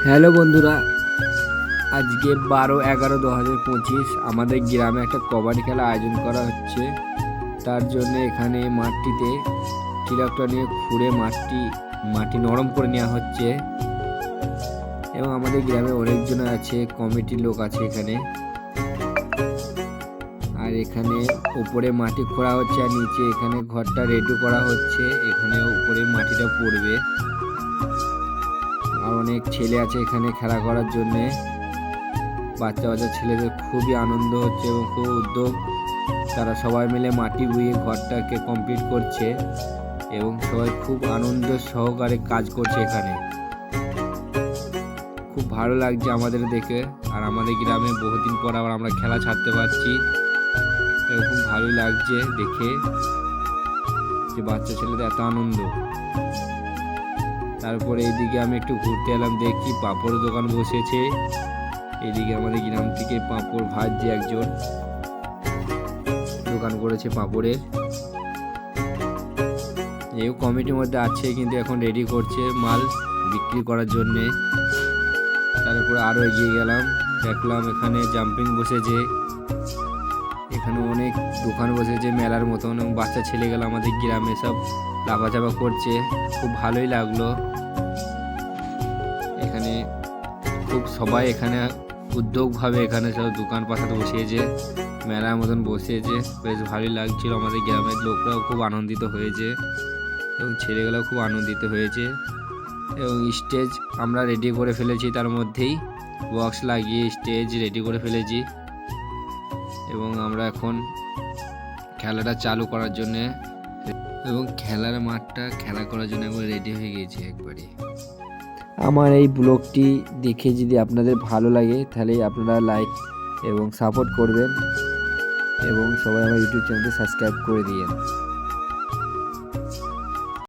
Hello বন্ধুরা, আজকে 12/11/2025 আমাদের গ্রামে একটা কবাডি খেলা আয়োজন করা হচ্ছে। তার জন্য এখানে মাঠটিতে ট্রাক্টর নিয়ে খুঁড়ে মাটি নরম করে নেওয়া হচ্ছে এবং আমাদের গ্রামে অনেকজন আছে, কমিটির লোক আছে এখানে। আর এখানে উপরে মাটি খোঁড়া হচ্ছে আর নিচে এখানে ঘরটা রেডি করা হচ্ছে। এখানে উপরে মাটিটা পড়বে আর অনেক ছেলে আছে এখানে খেলা করার জন্যে। বাচ্চা ছেলেদের খুবই আনন্দ হচ্ছে এবং খুব উদ্যোগ। তারা সবাই মিলে মাটি বুয়ে ঘরটাকে কমপ্লিট করছে এবং সবাই খুব আনন্দ সহকারে কাজ করছে এখানে। খুব ভালো লাগছে আমাদের দেখে। আর আমাদের গ্রামে বহুদিন পর আবার আমরা খেলা ছাড়তে পারছি, এরকম ভালোই লাগছে দেখে যে বাচ্চা ছেলেদের এত আনন্দ। তারপরে এইদিকে আমি একটু ঘুরতে এলাম, দেখি পাঁপড় দোকান বসেছে। এইদিকে আমাদের গ্রাম থেকে পাঁপড় ভাজছে একজন, দোকান করেছে পাঁপড়ের। এই কমিটির মধ্যে আছে কিন্তু এখন রেডি করছে মাল বিক্রি করার জন্যে। তারপরে আরও এগিয়ে গেলাম, দেখলাম এখানে জাম্পিং বসেছে, এখানে অনেক দোকান বসেছে মেলার মতন এবং বাচ্চা ছেলেগুলো আমাদের গ্রামে সব লাফাঝাপা করছে, খুব ভালোই লাগলো। এখানে খুব সবাই এখানে উদ্যোগভাবে এখানে সব দোকান পাশাত বসিয়েছে, মেলার মতন বসিয়েছে, বেশ ভালোই লাগছিল। আমাদের গ্রামের লোকরাও খুব আনন্দিত হয়েছে এবং ছেলেগুলোও খুব আনন্দিত হয়েছে। এবং স্টেজ আমরা রেডি করে ফেলেছি, তার মধ্যেই বক্স লাগিয়ে স্টেজ রেডি করে ফেলেছি এবং আমরা এখন খেলাটা চালু করার জন্যে এবং খেলার মাঠটা খেলা করার জন্য একবার রেডি হয়ে গিয়েছে একবারে। আমার এই ব্লগটি দেখে যদি আপনাদের ভালো লাগে তাহলে আপনারা লাইক এবং সাপোর্ট করবেন এবং সবাই আমার ইউটিউব চ্যানেলটি সাবস্ক্রাইব করে দিয়েন।